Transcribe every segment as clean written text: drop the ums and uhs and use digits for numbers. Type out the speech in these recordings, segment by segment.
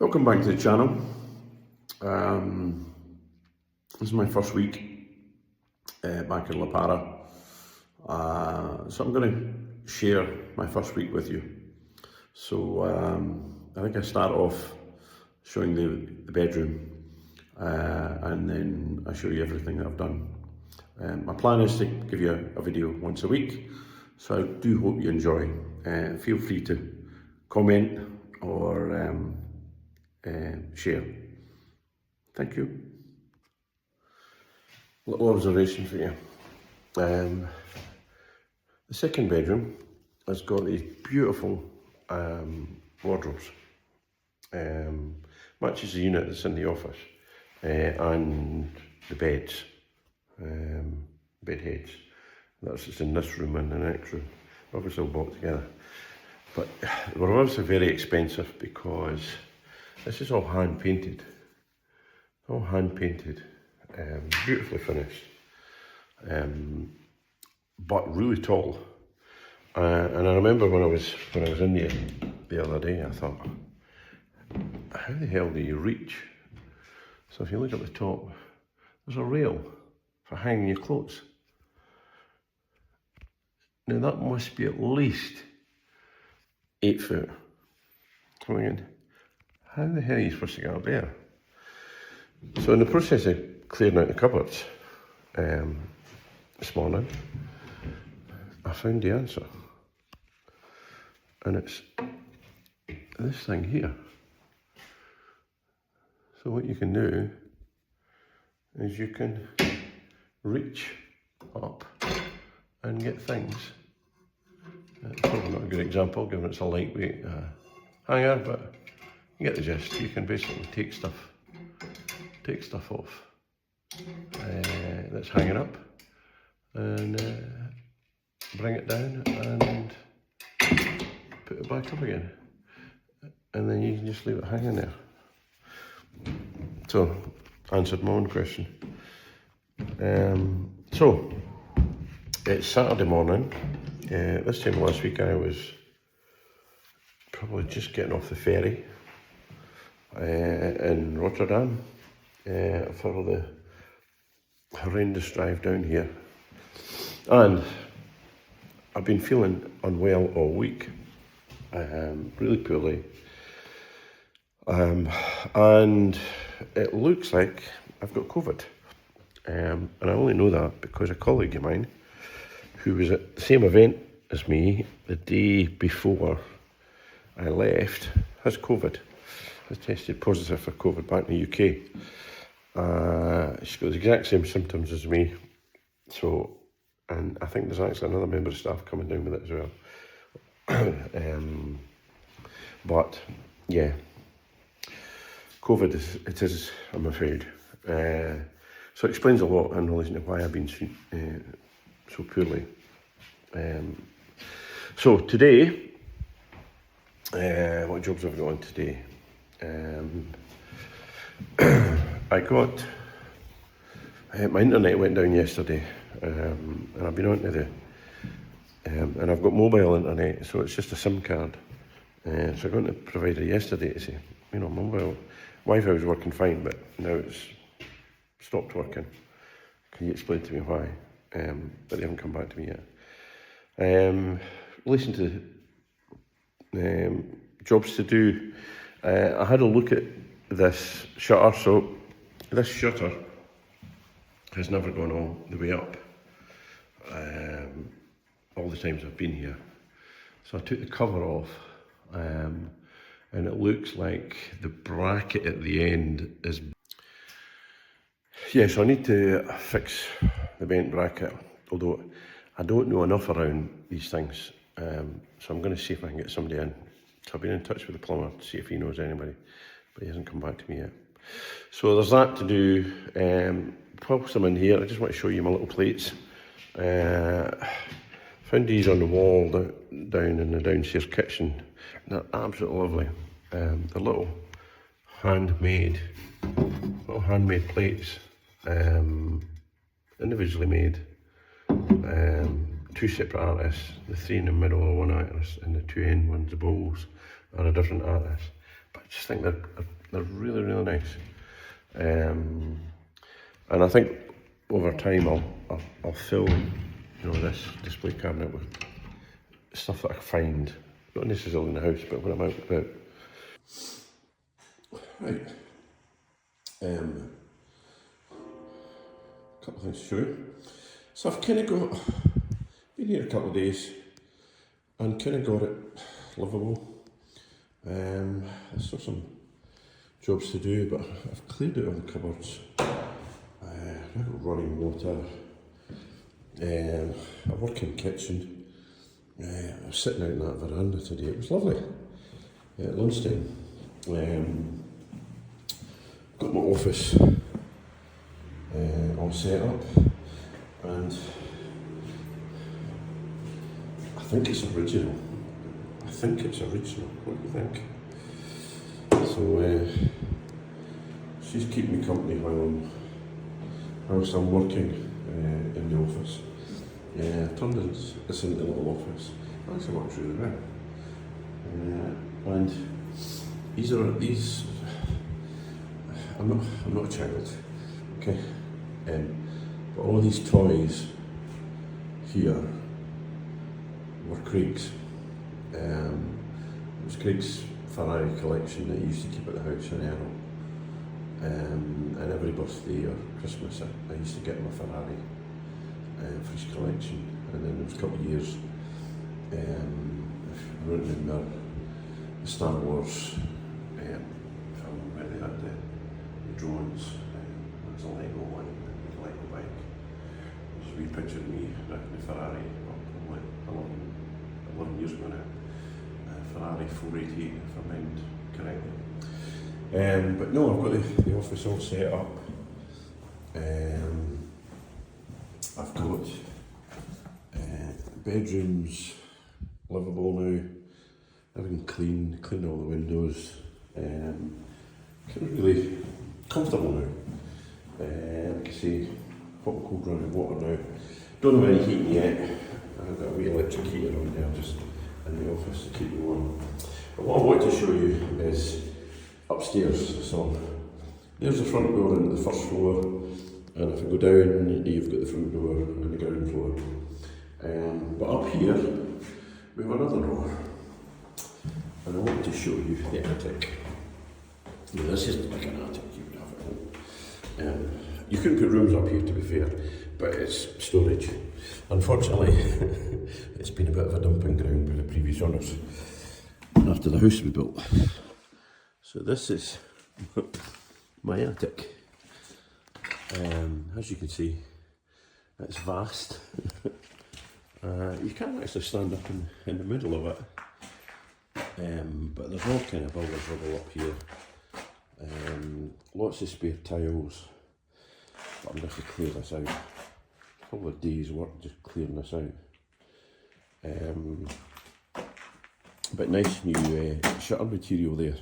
Welcome back to the channel. This is my first week back in La Para. So I'm going to share my first week with you. So I think I start off showing the bedroom and then I show you everything that I've done. My plan is to give you a video once a week, so I do hope you enjoy. Feel free to comment or share. Thank you. Little observation for you. The second bedroom has got these beautiful wardrobes. Matches the unit that's in the office and the beds, bed heads. That's just in this room and the next room. Obviously all bought together. But they were obviously very expensive because this is all hand painted. All hand painted, beautifully finished, but really tall. And I remember when I was in there the other day, I thought, how the hell do you reach? So if you look at the top, there's a rail for hanging your clothes. Now that must be at least 8 foot coming in. How the hell are you supposed to get up there? So in the process of clearing out the cupboards this morning, I found the answer. And it's this thing here. So what you can do is you can reach up and get things. It's probably not a good example given it's a lightweight hanger, but you get the gist. You can basically take stuff off that's hanging up and bring it down and put it back up again, and then you can just leave it hanging there. So answered my own question. So it's Saturday morning. This time last week I was probably just getting off the ferry in Rotterdam for the horrendous drive down here, and I've been feeling unwell all week, really poorly, and it looks like I've got COVID, and I only know that because a colleague of mine who was at the same event as me the day before I left has COVID. Has tested positive for COVID back in the UK. She's got the exact same symptoms as me. So, and I think there's actually another member of staff coming down with it as well. But yeah, COVID is, I'm afraid. So it explains a lot in relation to why I've been so poorly. So today, what jobs have I got on today? I got my internet went down yesterday, and I've been onto the and I've got mobile internet, so it's just a SIM card. So I got on the provider yesterday to say, mobile Wi-Fi was working fine, but now it's stopped working. Can you explain to me why? But they haven't come back to me yet. Listen to jobs to do. I had a look at this shutter. So this shutter has never gone all the way up all the times I've been here. So I took the cover off, and it looks like the bracket at the end is... Yeah, so I need to fix the bent bracket, although I don't know enough around these things. So I'm going to see if I can get somebody in. So I've been in touch with the plumber to see if he knows anybody, but he hasn't come back to me yet. So there's that to do. Whilst I'm in here, I just want to show you my little plates. Found these on the wall down in the downstairs kitchen. They're absolutely lovely. They're little handmade plates, individually made. 2 separate artists, the 3 in the middle are one artist, and the 2 end ones, the bowls, are a different artist. but I just think they're really, really nice. And I think over time I'll fill, this display cabinet with stuff that I find, not necessarily in the house, but when I'm out and about. Right. A couple of things to show you. So I've kind of been here a couple of days and kind of got it livable. There's still some jobs to do, but I've cleared out all the cupboards. I've got running water. A working kitchen. I was sitting out in that veranda today. It was lovely. At lunchtime. Got my office all set up, and I think it's original. What do you think? So she's keeping me company whilst I'm working in the office. I've turned this into a little office. Actually works really well. And these. I'm not a child, okay? But all these toys here were Craig's. It was Craig's Ferrari collection that he used to keep at the house in Errol. And every birthday or Christmas I used to get him a Ferrari for his collection. And then there was a couple of years running in the Star Wars film where they had the drones. There was a Lego one, a Lego bike. There's a wee picture of me driving the Ferrari up like 11 years ago now. Ferrari 488, if I mind correctly. But no, I've got the office all set up. I've got bedrooms livable now. Everything cleaned all the windows. Kind of really comfortable now. Like I say, hot and cold running water now. Don't have any heating yet. I've got a wee electric heater on there just in the office to keep me warm. But what I want to show you is upstairs. So there's the front door into the first floor, and if I go down, you've got the front door and the ground floor. But up here, we have another door, and I want to show you the attic. Now, this isn't like an attic you would have at home. You couldn't put rooms up here, to be fair, but it's storage. Unfortunately, it's been a bit of a dumping ground by the previous owners after the house was built. So this is my attic. As you can see, it's vast. You can't actually stand up in the middle of it, but there's all kind of bubbles rubble up here. Lots of spare tiles, but I'm going to clear this out. A couple of days work just clearing this out. But nice new shutter material there.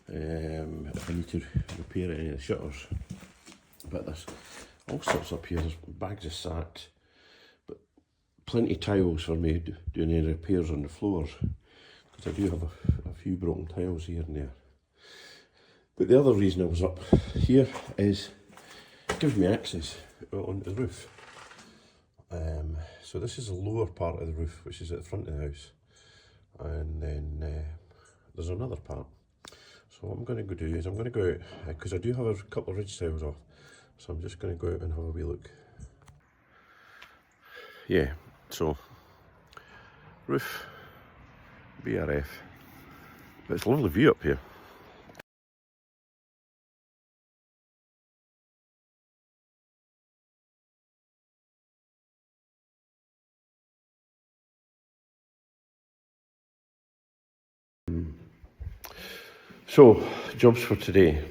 If I need to repair any of the shutters. But there's all sorts up here. There's bags of sacks, but plenty of tiles for me doing any repairs on the floors, because I do have a few broken tiles here and there. But the other reason I was up here is it gives me access onto the roof. So this is the lower part of the roof, which is at the front of the house, and then there's another part. So what I'm going to go do is I'm going to go out, because I do have a couple of ridge tiles off, so I'm just going to go out and have a wee look. Yeah, so roof, BRF, but it's a lovely view up here. So, jobs for today.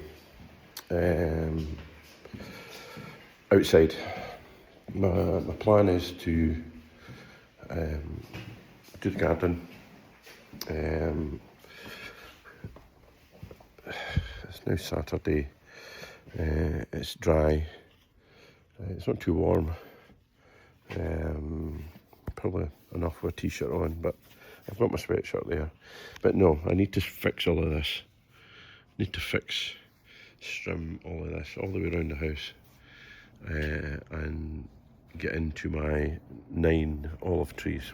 Outside. My plan is to do the garden. It's now Saturday. It's dry. It's not too warm. Probably enough with a t-shirt on, but I've got my sweatshirt there. But no, I need to fix all of this. need to trim all of this all the way around the house, and get into my 9 olive trees.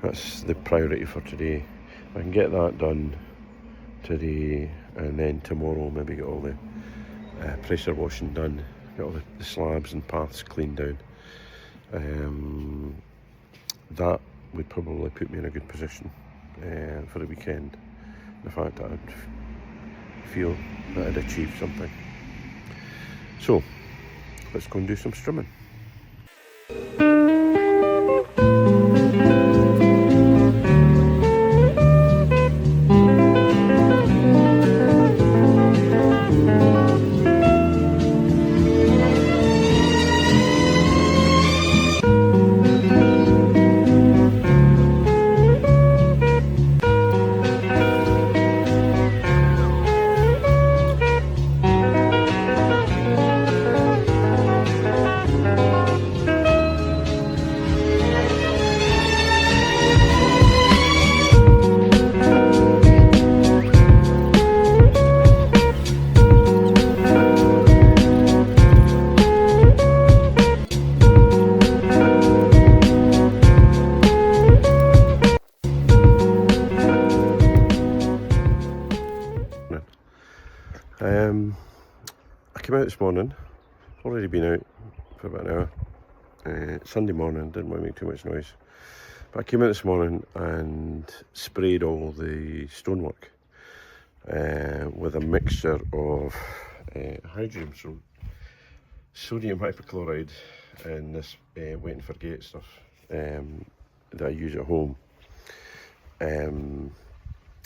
That's the priority for today. If I can get that done today, and then tomorrow maybe get all the pressure washing done, get all the slabs and paths cleaned down. That would probably put me in a good position for the weekend. The fact that I'd feel that I'd achieved something. So, let's go and do some strimming. I came out this morning, already been out for about an hour. Sunday morning, didn't want to make too much noise. But I came out this morning and sprayed all the stonework with a mixture of hydrogen, so sodium hypochlorite, and this wet and forget stuff that I use at home. And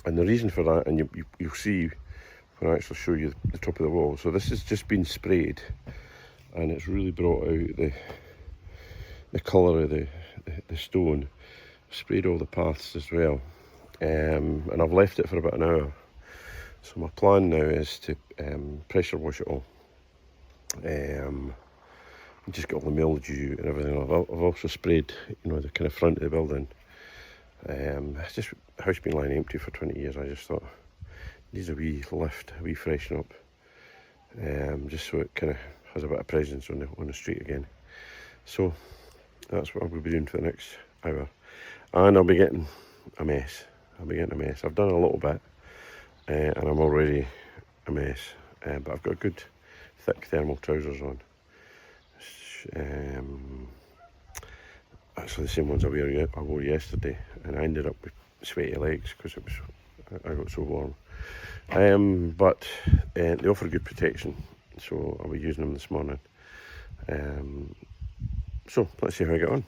the reason for that, and you'll see when I actually show you the top of the wall. So this has just been sprayed, and it's really brought out the colour of the stone. Sprayed all the paths as well, and I've left it for about an hour. So my plan now is to pressure wash it all, and just get all the mildew and everything. I've also sprayed, the kind of front of the building. It's just the house been lying empty for 20 years. I just thought it needs a wee lift, a wee freshen up, just so it kind of has a bit of presence on the street again. So that's what I will be doing for the next hour, and I'll be getting a mess. I've done a little bit, and I'm already a mess. But I've got good thick thermal trousers on. Actually, the same ones I wore yesterday, and I ended up with sweaty legs because I got so warm. But they offer good protection, so I'll be using them this morning. So let's see how I get on.